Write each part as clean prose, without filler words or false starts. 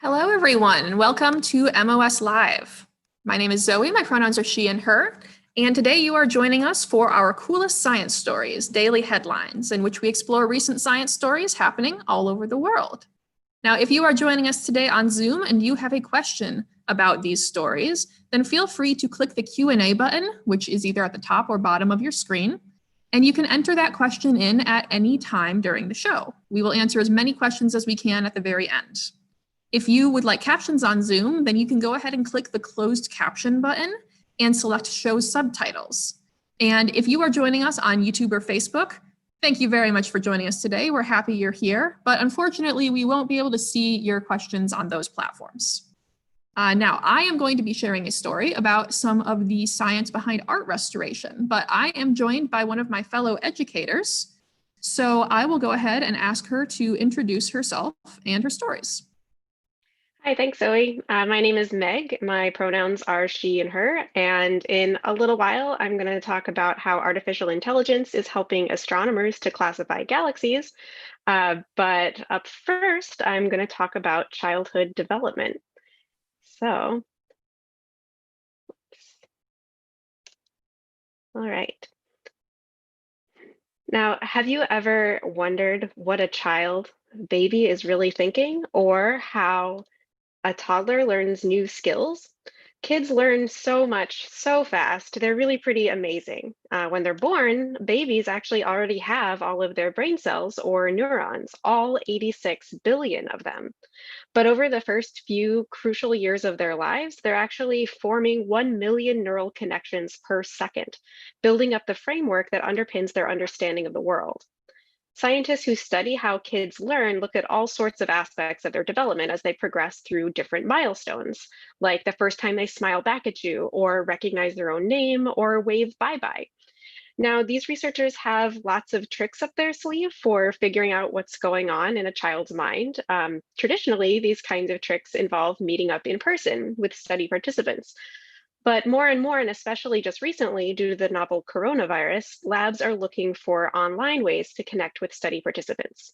Hello, everyone, and welcome to MOS Live. My name is Zoe. My pronouns are she and her. And today you are joining us for our coolest science stories, daily headlines, in which we explore recent science stories happening all over the world. Now, if you are joining us today on Zoom and you have a question about these stories, then feel free to click the Q&A button, which is either at the top or bottom of your screen. And you can enter that question in at any time during the show. We will answer as many questions as we can at the very end. If you would like captions on Zoom, then you can go ahead and click the closed caption button and select show subtitles. And if you are joining us on YouTube or Facebook, thank you very much for joining us today. We're happy you're here, but unfortunately, we won't be able to see your questions on those platforms. Now, I am going to be sharing a story about some of the science behind art restoration, but I am joined by one of my fellow educators. So I will go ahead and ask her to introduce herself and her stories. Hi, thanks, Zoe. My name is Meg. My pronouns are she and her. And in a little while, I'm going to talk about how artificial intelligence is helping astronomers to classify galaxies. But up first, I'm going to talk about childhood development. So, all right. Now, have you ever wondered what a baby is really thinking, or how a toddler learns new skills? Kids learn so much so fast. They're really pretty amazing. When they're born, babies actually already have all of their brain cells or neurons, all 86 billion of them. But over the first few crucial years of their lives, they're actually forming 1 million neural connections per second, building up the framework that underpins their understanding of the world. Scientists who study how kids learn look at all sorts of aspects of their development as they progress through different milestones, like the first time they smile back at you, or recognize their own name, or wave bye-bye. Now, these researchers have lots of tricks up their sleeve for figuring out what's going on in a child's mind. Traditionally, these kinds of tricks involve meeting up in person with study participants. But more and more, and especially just recently, due to the novel coronavirus, labs are looking for online ways to connect with study participants.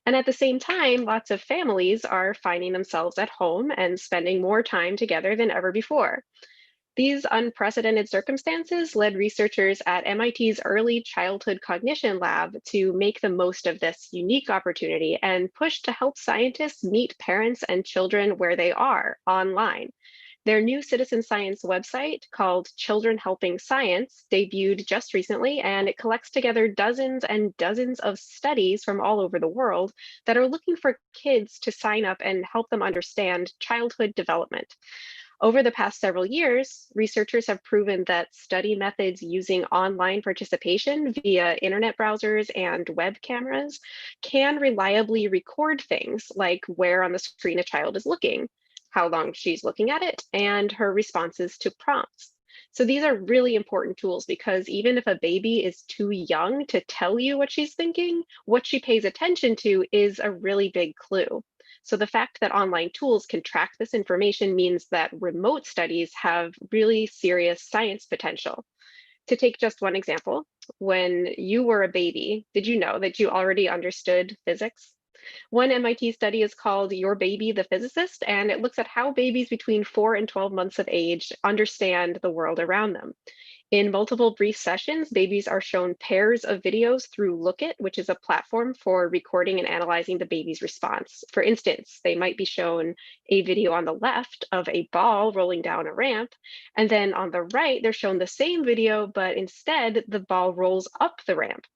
And at the same time, lots of families are finding themselves at home and spending more time together than ever before. These unprecedented circumstances led researchers at MIT's Early Childhood Cognition Lab to make the most of this unique opportunity and push to help scientists meet parents and children where they are online. Their new citizen science website, called Children Helping Science, debuted just recently, and it collects together dozens and dozens of studies from all over the world that are looking for kids to sign up and help them understand childhood development. Over the past several years, researchers have proven that study methods using online participation via internet browsers and web cameras can reliably record things like where on the screen a child is looking, how long she's looking at it, and her responses to prompts. So these are really important tools because even if a baby is too young to tell you what she's thinking, what she pays attention to is a really big clue. So the fact that online tools can track this information means that remote studies have really serious science potential. To take just one example, when you were a baby, did you know that you already understood physics? One MIT study is called Your Baby, the Physicist, and it looks at how babies between 4 and 12 months of age understand the world around them. In multiple brief sessions, babies are shown pairs of videos through Lookit, which is a platform for recording and analyzing the baby's response. For instance, they might be shown a video on the left of a ball rolling down a ramp, and then on the right, they're shown the same video, but instead the ball rolls up the ramp.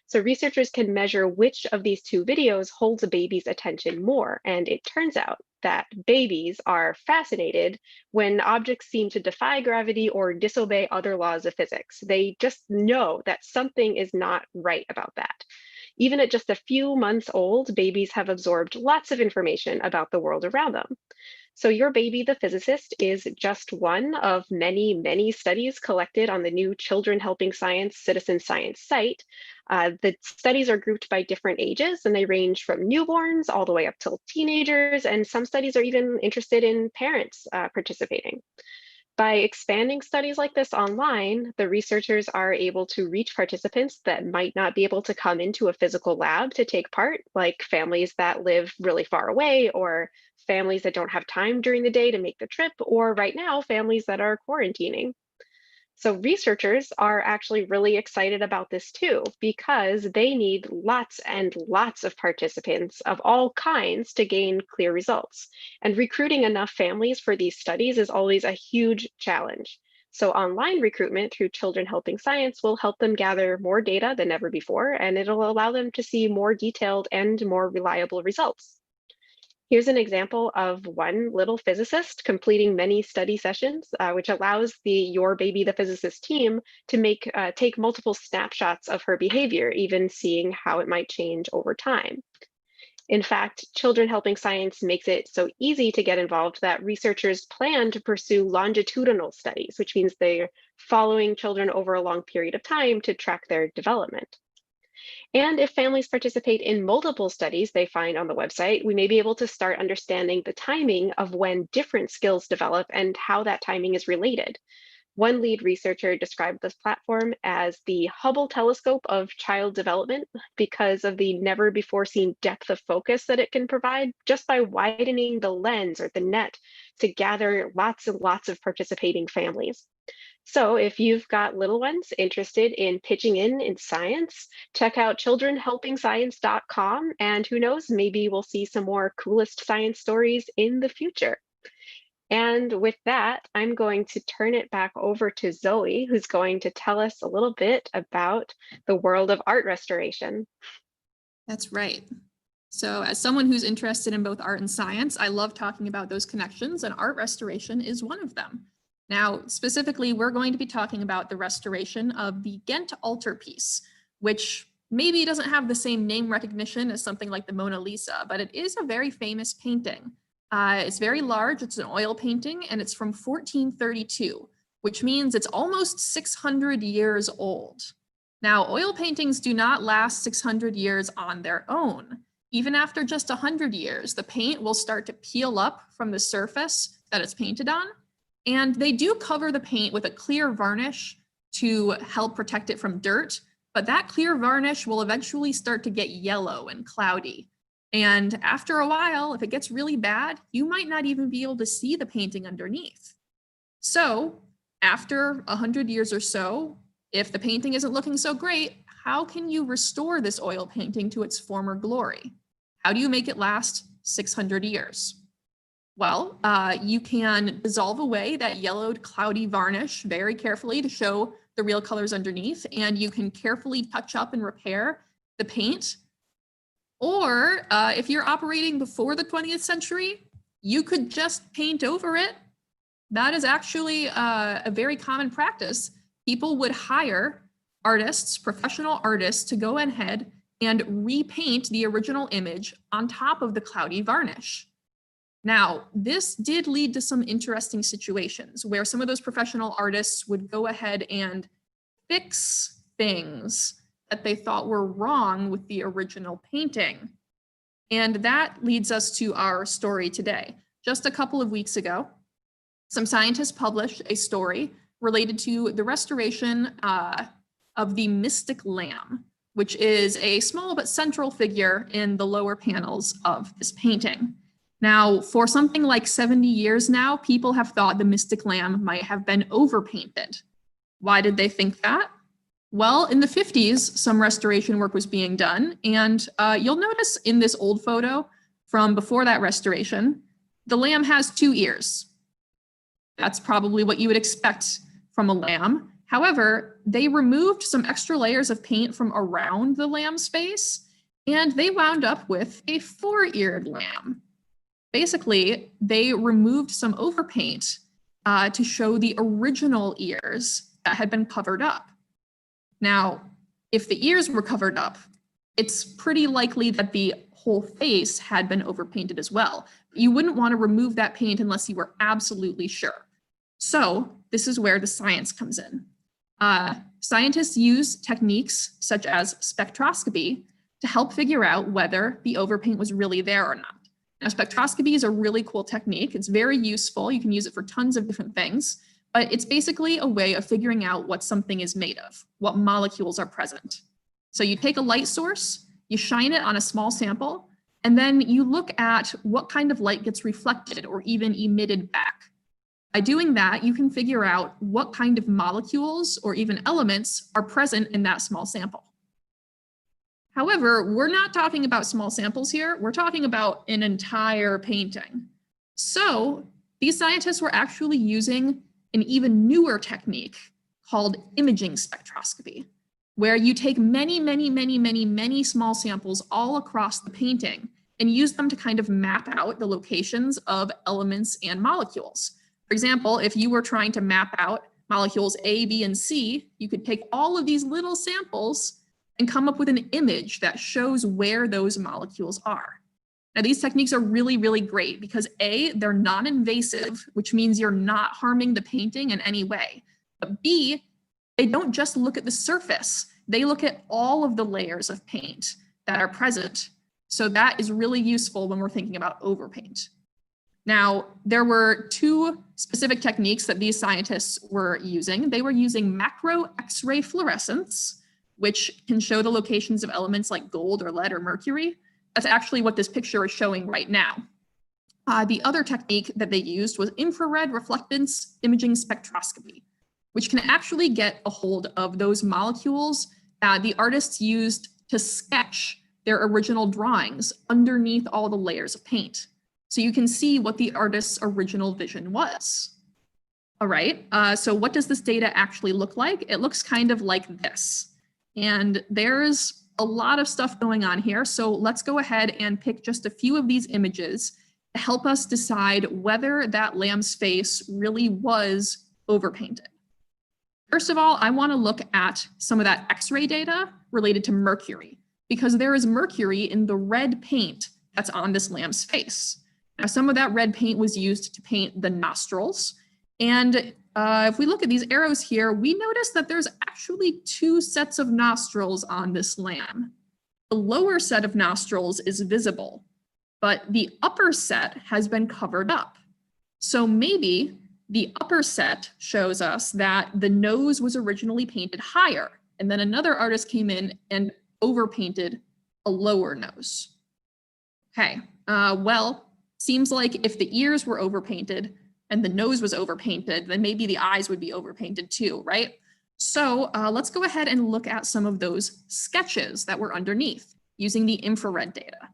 So researchers can measure which of these two videos holds a baby's attention more. And it turns out that babies are fascinated when objects seem to defy gravity or disobey other laws of physics. They just know that something is not right about that. Even at just a few months old, babies have absorbed lots of information about the world around them. So Your Baby, the Physicist is just one of many, many studies collected on the new Children Helping Science citizen science site. The studies are grouped by different ages, and they range from newborns all the way up till teenagers, and some studies are even interested in parents participating. By expanding studies like this online, the researchers are able to reach participants that might not be able to come into a physical lab to take part, like families that live really far away, or families that don't have time during the day to make the trip, or right now, families that are quarantining. So researchers are actually really excited about this too, because they need lots and lots of participants of all kinds to gain clear results. And recruiting enough families for these studies is always a huge challenge. So online recruitment through Children Helping Science will help them gather more data than ever before, and it'll allow them to see more detailed and more reliable results. Here's an example of one little physicist completing many study sessions, which allows the Your Baby the Physicist team to take multiple snapshots of her behavior, even seeing how it might change over time. In fact, Children Helping Science makes it so easy to get involved that researchers plan to pursue longitudinal studies, which means they're following children over a long period of time to track their development. And if families participate in multiple studies they find on the website, we may be able to start understanding the timing of when different skills develop and how that timing is related. One lead researcher described this platform as the Hubble telescope of child development because of the never before seen depth of focus that it can provide just by widening the lens or the net to gather lots and lots of participating families. So if you've got little ones interested in pitching in science, check out childrenhelpingscience.com, and who knows, maybe we'll see some more coolest science stories in the future. And with that, I'm going to turn it back over to Zoe, who's going to tell us a little bit about the world of art restoration. That's right. So as someone who's interested in both art and science, I love talking about those connections, and art restoration is one of them. Now, specifically, we're going to be talking about the restoration of the Ghent altarpiece, which maybe doesn't have the same name recognition as something like the Mona Lisa, but it is a very famous painting. It's very large, it's an oil painting, and it's from 1432, which means it's almost 600 years old. Now, oil paintings do not last 600 years on their own. Even after just 100 years, the paint will start to peel up from the surface that it's painted on, and they do cover the paint with a clear varnish to help protect it from dirt, but that clear varnish will eventually start to get yellow and cloudy. And after a while, if it gets really bad, you might not even be able to see the painting underneath. So after 100 years or so, if the painting isn't looking so great, how can you restore this oil painting to its former glory? How do you make it last 600 years? Well, you can dissolve away that yellowed, cloudy varnish very carefully to show the real colors underneath, and you can carefully touch up and repair the paint. Or if you're operating before the 20th century, you could just paint over it. That is actually a very common practice. People would hire artists, professional artists, to go ahead and repaint the original image on top of the cloudy varnish. Now, this did lead to some interesting situations where some of those professional artists would go ahead and fix things that they thought were wrong with the original painting. And that leads us to our story today. Just a couple of weeks ago, some scientists published a story related to the restoration of the Mystic Lamb, which is a small but central figure in the lower panels of this painting. Now, for something like 70 years now, people have thought the Mystic Lamb might have been overpainted. Why did they think that? Well, in the 50s, some restoration work was being done, and you'll notice in this old photo from before that restoration, the lamb has 2 ears. That's probably what you would expect from a lamb. However, they removed some extra layers of paint from around the lamb's face, and they wound up with a 4-eared lamb. Basically, they removed some overpaint to show the original ears that had been covered up. Now, if the ears were covered up, it's pretty likely that the whole face had been overpainted as well. You wouldn't want to remove that paint unless you were absolutely sure. So this is where the science comes in. Scientists use techniques such as spectroscopy to help figure out whether the overpaint was really there or not. Now, spectroscopy is a really cool technique. It's very useful. You can use it for tons of different things. But it's basically a way of figuring out what something is made of, what molecules are present. So you take a light source, you shine it on a small sample, and then you look at what kind of light gets reflected or even emitted back. By doing that, you can figure out what kind of molecules or even elements are present in that small sample. However, we're not talking about small samples here. We're talking about an entire painting. So these scientists were actually using an even newer technique called imaging spectroscopy, where you take many small samples all across the painting and use them to kind of map out the locations of elements and molecules. For example, if you were trying to map out molecules A, B, and C, you could take all of these little samples and come up with an image that shows where those molecules are. Now, these techniques are really, really great because A, they're non-invasive, which means you're not harming the painting in any way. But B, they don't just look at the surface, they look at all of the layers of paint that are present. So that is really useful when we're thinking about overpaint. Now, there were two specific techniques that these scientists were using. They were using macro X-ray fluorescence, which can show the locations of elements like gold or lead or mercury. That's actually what this picture is showing right now. The other technique that they used was infrared reflectance imaging spectroscopy, which can actually get a hold of those molecules that the artists used to sketch their original drawings underneath all the layers of paint. So you can see what the artist's original vision was. All right, so what does this data actually look like? It looks kind of like this. And there's a lot of stuff going on here. So let's go ahead and pick just a few of these images to help us decide whether that lamb's face really was overpainted. First of all, I want to look at some of that X-ray data related to mercury, because there is mercury in the red paint that's on this lamb's face. Now, some of that red paint was used to paint the nostrils. And if we look at these arrows here, we notice that there's actually two sets of nostrils on this lamb. The lower set of nostrils is visible, but the upper set has been covered up. So maybe the upper set shows us that the nose was originally painted higher, and then another artist came in and overpainted a lower nose. Okay, well, seems like if the ears were overpainted and the nose was overpainted, then maybe the eyes would be overpainted too, right? So let's go ahead and look at some of those sketches that were underneath using the infrared data.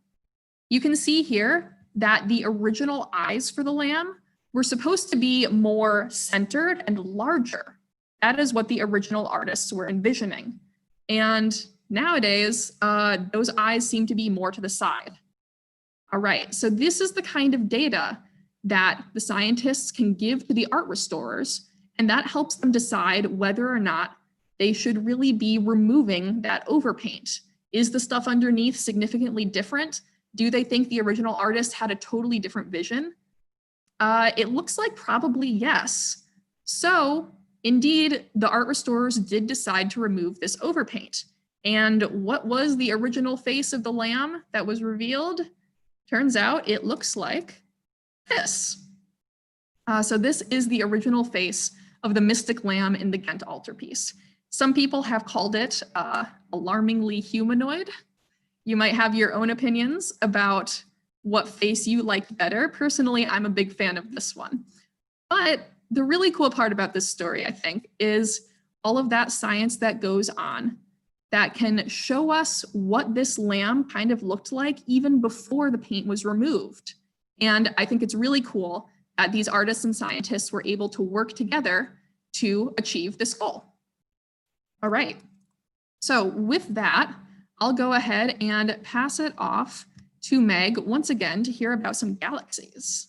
You can see here that the original eyes for the lamb were supposed to be more centered and larger. That is what the original artists were envisioning. And nowadays, those eyes seem to be more to the side. All right, so this is the kind of data that the scientists can give to the art restorers, and that helps them decide whether or not they should really be removing that overpaint. Is the stuff underneath significantly different? Do they think the original artist had a totally different vision? It looks like probably yes. So indeed, the art restorers did decide to remove this overpaint. And what was the original face of the lamb that was revealed? Turns out it looks like this. So this is the original face of the mystic lamb in the Ghent altarpiece. Some people have called it alarmingly humanoid. You might have your own opinions about what face you like better. Personally, I'm a big fan of this one. But the really cool part about this story, I think, is all of that science that goes on that can show us what this lamb kind of looked like even before the paint was removed. And I think it's really cool that these artists and scientists were able to work together to achieve this goal. All right, so with that, I'll go ahead and pass it off to Meg once again to hear about some galaxies.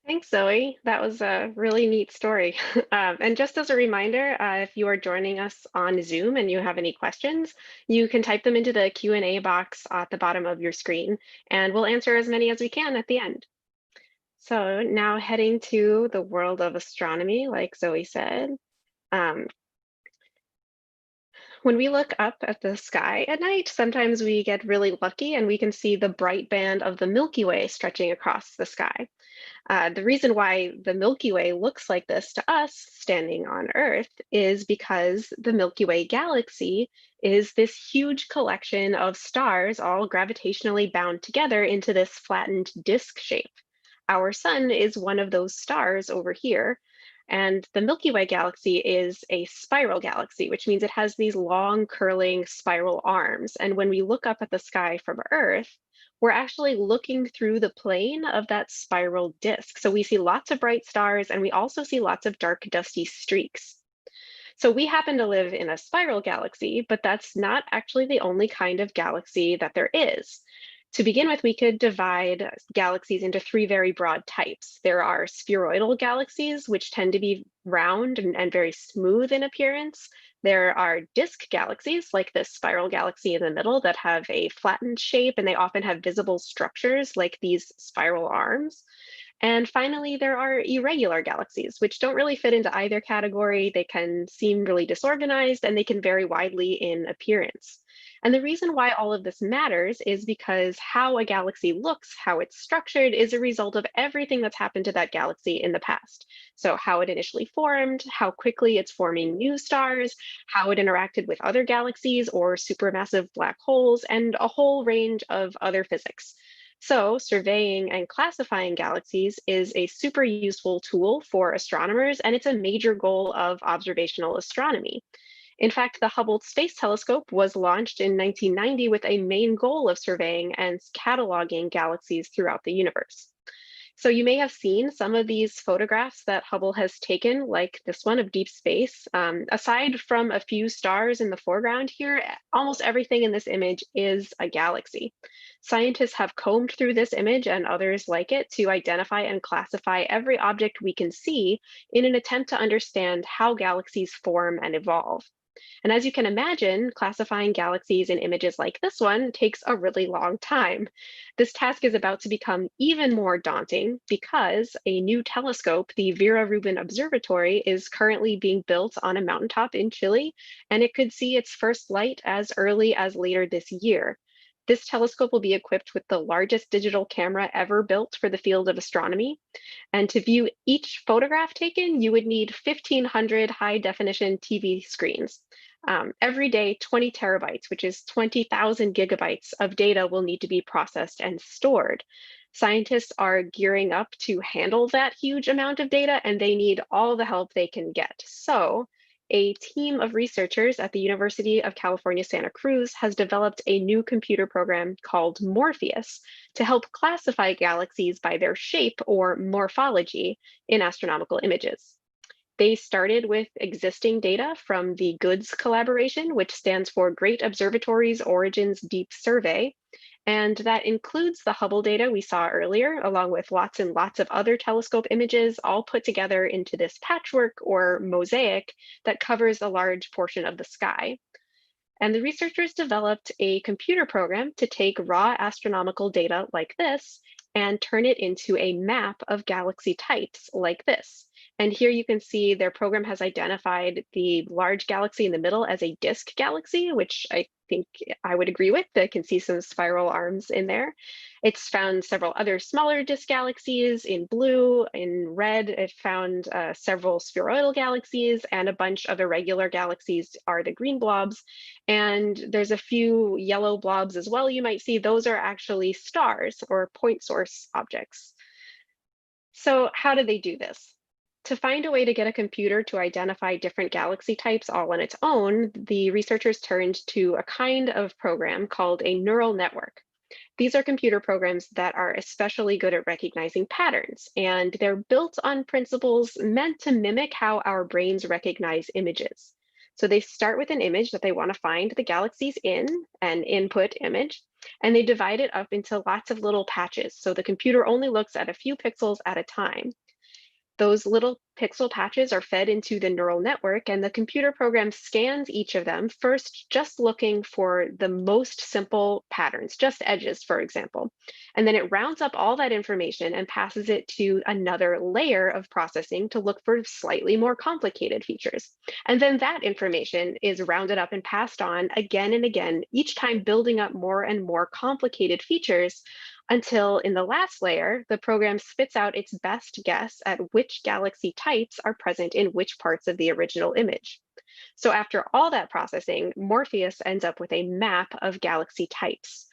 Thanks, Zoe. That was a really neat story. And just as a reminder, if you are joining us on Zoom and you have any questions, you can type them into the Q&A box at the bottom of your screen, and we'll answer as many as we can at the end. So now heading to the world of astronomy, like Zoe said, When we look up at the sky at night, sometimes we get really lucky and we can see the bright band of the Milky Way stretching across the sky. The reason why the Milky Way looks like this to us standing on Earth is because the Milky Way galaxy is this huge collection of stars all gravitationally bound together into this flattened disk shape. Our sun is one of those stars over here. And the Milky Way galaxy is a spiral galaxy, which means it has these long, curling spiral arms. And when we look up at the sky from Earth, we're actually looking through the plane of that spiral disk. So we see lots of bright stars and we also see lots of dark, dusty streaks. So we happen to live in a spiral galaxy, but that's not actually the only kind of galaxy that there is. To begin with, we could divide galaxies into three very broad types. There are spheroidal galaxies, which tend to be round and very smooth in appearance. There are disk galaxies, like this spiral galaxy in the middle, that have a flattened shape, and they often have visible structures like these spiral arms. And finally, there are irregular galaxies, which don't really fit into either category. They can seem really disorganized and they can vary widely in appearance. And the reason why all of this matters is because how a galaxy looks, how it's structured, is a result of everything that's happened to that galaxy in the past. So, how it initially formed, how quickly it's forming new stars, how it interacted with other galaxies or supermassive black holes, and a whole range of other physics. So, surveying and classifying galaxies is a super useful tool for astronomers, and it's a major goal of observational astronomy. In fact, the Hubble Space Telescope was launched in 1990 with a main goal of surveying and cataloging galaxies throughout the universe. So you may have seen some of these photographs that Hubble has taken, like this one of deep space. Aside from a few stars in the foreground here, almost everything in this image is a galaxy. Scientists have combed through this image and others like it to identify and classify every object we can see in an attempt to understand how galaxies form and evolve. And as you can imagine, classifying galaxies in images like this one takes a really long time. This task is about to become even more daunting because a new telescope, the Vera Rubin Observatory, is currently being built on a mountaintop in Chile, and it could see its first light as early as later this year. This telescope will be equipped with the largest digital camera ever built for the field of astronomy. And to view each photograph taken, you would need 1,500 high definition TV screens. Every day, 20 terabytes, which is 20,000 gigabytes of data, will need to be processed and stored. Scientists are gearing up to handle that huge amount of data, and they need all the help they can get. So, a team of researchers at the University of California, Santa Cruz has developed a new computer program called Morpheus to help classify galaxies by their shape or morphology in astronomical images. They started with existing data from the GOODS collaboration, which stands for Great Observatories Origins Deep Survey. And that includes the Hubble data we saw earlier, along with lots and lots of other telescope images, all put together into this patchwork or mosaic that covers a large portion of the sky. And the researchers developed a computer program to take raw astronomical data like this and turn it into a map of galaxy types like this. And here you can see their program has identified the large galaxy in the middle as a disk galaxy, which I think I would agree with. I can see some spiral arms in there. It's found several other smaller disk galaxies in blue. In red, it found several spheroidal galaxies, and a bunch of irregular galaxies are the green blobs. And there's a few yellow blobs as well. You might see those are actually stars or point source objects. So how do they do this? To find a way to get a computer to identify different galaxy types all on its own, the researchers turned to a kind of program called a neural network. These are computer programs that are especially good at recognizing patterns, and they're built on principles meant to mimic how our brains recognize images. So they start with an image that they want to find the galaxies in, an input image, and they divide it up into lots of little patches. So the computer only looks at a few pixels at a time. Those little pixel patches are fed into the neural network, and the computer program scans each of them, first just looking for the most simple patterns, just edges, for example. And then it rounds up all that information and passes it to another layer of processing to look for slightly more complicated features. And then that information is rounded up and passed on again and again, each time building up more and more complicated features until in the last layer, the program spits out its best guess at which galaxy types are present in which parts of the original image. So after all that processing, Morpheus ends up with a map of galaxy types.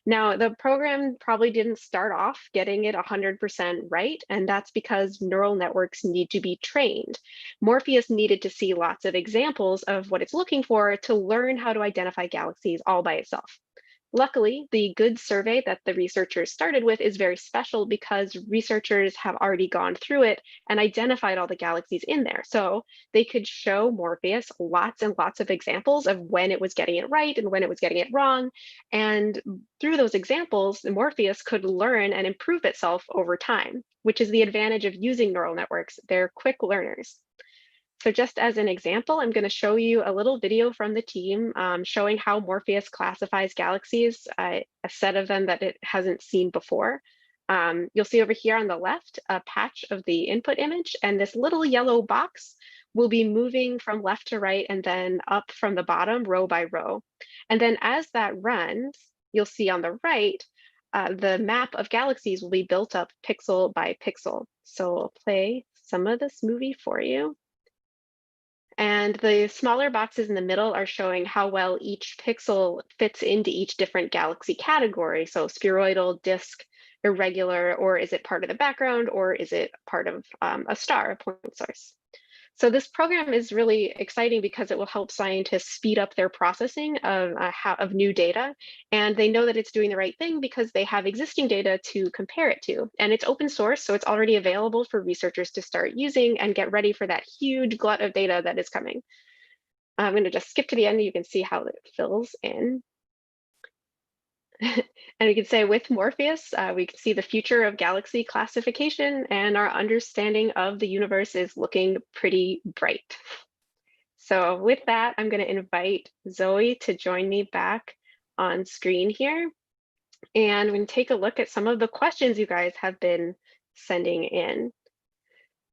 Now, the program probably didn't start off getting it 100% right, and that's because neural networks need to be trained. Morpheus needed to see lots of examples of what it's looking for to learn how to identify galaxies all by itself. Luckily, the good survey that the researchers started with is very special because researchers have already gone through it and identified all the galaxies in there. So they could show Morpheus lots and lots of examples of when it was getting it right and when it was getting it wrong. And through those examples, Morpheus could learn and improve itself over time, which is the advantage of using neural networks. They're quick learners. So just as an example, I'm going to show you a little video from the team showing how Morpheus classifies galaxies, a set of them that it hasn't seen before. You'll see over here on the left, a patch of the input image, and this little yellow box will be moving from left to right and then up from the bottom row by row. And then as that runs, you'll see on the right, the map of galaxies will be built up pixel by pixel. So I'll play some of this movie for you. And the smaller boxes in the middle are showing how well each pixel fits into each different galaxy category. So spheroidal, disk, irregular, or is it part of the background, or is it part of a star, a point source? So this program is really exciting because it will help scientists speed up their processing of new data. And they know that it's doing the right thing because they have existing data to compare it to. And it's open source, so it's already available for researchers to start using and get ready for that huge glut of data that is coming. I'm going to just skip to the end. You can see how it fills in. And we can say with Morpheus, we can see the future of galaxy classification, and our understanding of the universe is looking pretty bright. So with that, I'm going to invite Zoe to join me back on screen here. And we can take a look at some of the questions you guys have been sending in.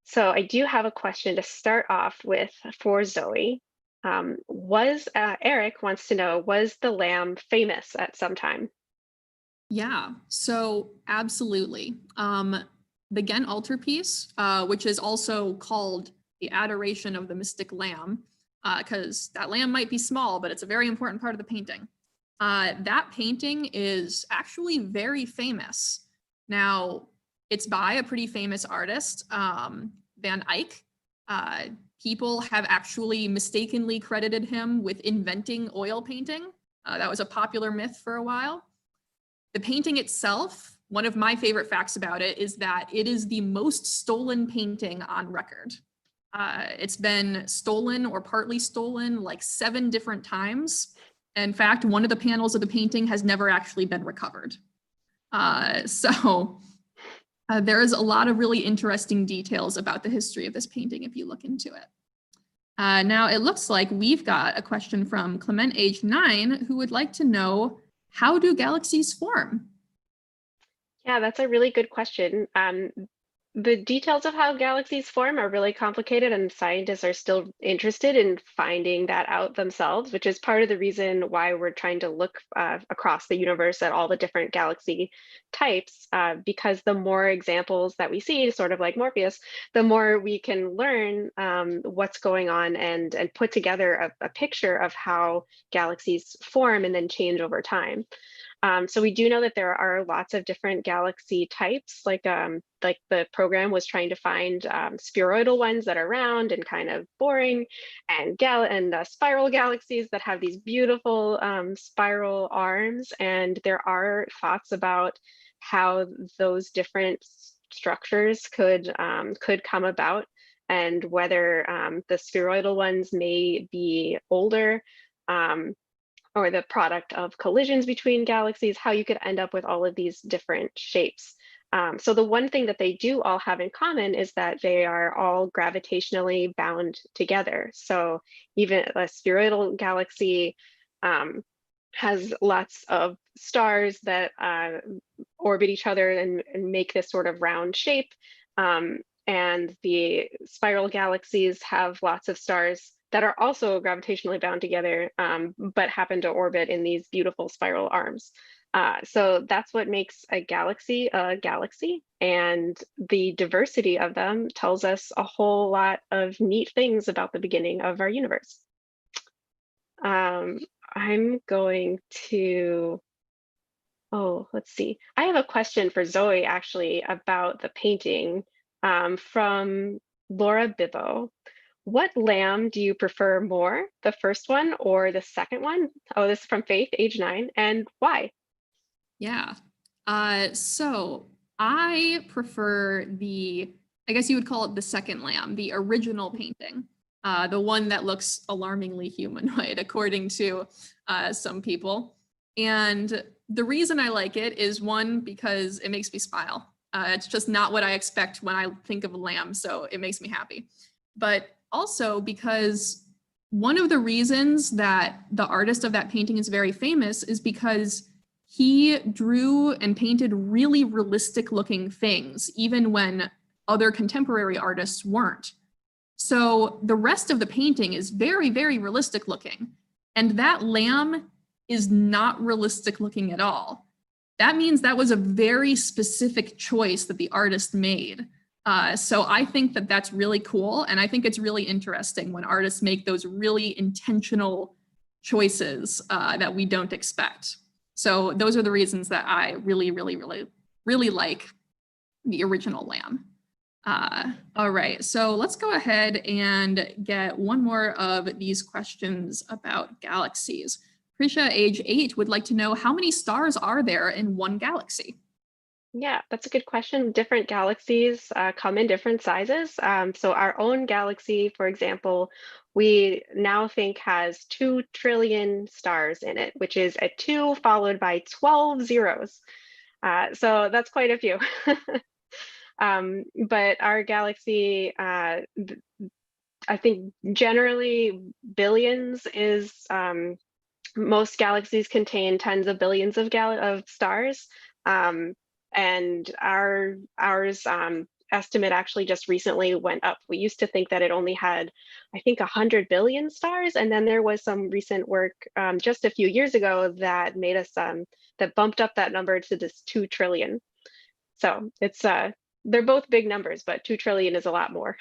So I do have a question to start off with for Zoe. Eric wants to know, was the lamb famous at some time? Yeah, so absolutely. The Ghent altarpiece, which is also called the Adoration of the Mystic Lamb, because that lamb might be small, but it's a very important part of the painting. That painting is actually very famous. Now, it's by a pretty famous artist, Van Eyck. People have actually mistakenly credited him with inventing oil painting. That was a popular myth for a while. The painting itself, one of my favorite facts about it is that it is the most stolen painting on record. It's been stolen or partly stolen like 7 different times. In fact, one of the panels of the painting has never actually been recovered. There is a lot of really interesting details about the history of this painting if you look into it. Now, it looks like we've got a question from Clement, age 9, who would like to know, how do galaxies form? Yeah, that's a really good question. The details of how galaxies form are really complicated, and scientists are still interested in finding that out themselves, which is part of the reason why we're trying to look across the universe at all the different galaxy types, because the more examples that we see, sort of like Morpheus, the more we can learn what's going on and put together a picture of how galaxies form and then change over time. So we do know that there are lots of different galaxy types, like the program was trying to find spheroidal ones that are round and kind of boring, and spiral galaxies that have these beautiful spiral arms. And there are thoughts about how those different structures could come about, and whether the spheroidal ones may be older, or the product of collisions between galaxies, how you could end up with all of these different shapes. So the one thing that they do all have in common is that they are all gravitationally bound together. So even a spheroidal galaxy um, has lots of stars that orbit each other and make this sort of round shape. And the spiral galaxies have lots of stars that are also gravitationally bound together, but happen to orbit in these beautiful spiral arms. So that's what makes a galaxy, and the diversity of them tells us a whole lot of neat things about the beginning of our universe. I'm going to, oh, let's see. I have a question for Zoe actually about the painting from Laura Bibbo. What lamb do you prefer more, the first one or the second one? Oh, this is from Faith, age 9, and why? Yeah. So I prefer I guess you would call it the second lamb, the original painting, the one that looks alarmingly humanoid, according to some people. And the reason I like it is, one, because it makes me smile. It's just not what I expect when I think of a lamb, so it makes me happy. But also because one of the reasons that the artist of that painting is very famous is because he drew and painted really realistic looking things, even when other contemporary artists weren't. So the rest of the painting is very, very realistic looking. And that lamb is not realistic looking at all. That means that was a very specific choice that the artist made. So I think that that's really cool. And I think it's really interesting when artists make those really intentional choices that we don't expect. So those are the reasons that I really, really, really, really like the original lamb. All right, so let's go ahead and get one more of these questions about galaxies. Prisha, age 8, would like to know, how many stars are there in one galaxy? Yeah, that's a good question. Different galaxies come in different sizes. So our own galaxy, for example, we now think has 2 trillion stars in it, which is a 2 followed by 12 zeros. So that's quite a few. But our galaxy, I think generally billions is, most galaxies contain tens of billions of stars. And ours estimate actually just recently went up. We used to think that it only had, I think, 100 billion stars, and then there was some recent work just a few years ago that made us that bumped up that number to this 2 trillion. So it's they're both big numbers, but 2 trillion is a lot more.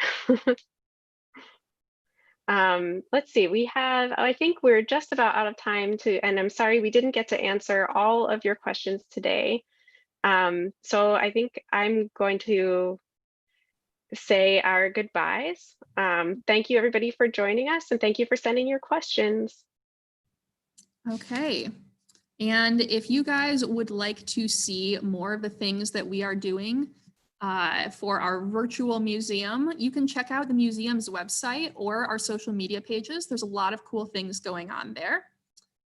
Let's see, I think we're just about out of time and I'm sorry we didn't get to answer all of your questions today. So I think I'm going to say our goodbyes. Thank you everybody for joining us, and thank you for sending your questions. Okay. And if you guys would like to see more of the things that we are doing for our virtual museum, you can check out the museum's website or our social media pages. There's a lot of cool things going on there.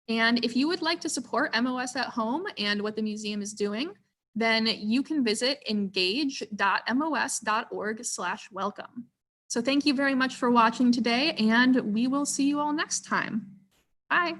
And if you would like to support MOS at Home and what the museum is doing, then you can visit engage.mos.org/welcome. So thank you very much for watching today, and we will see you all next time. Bye.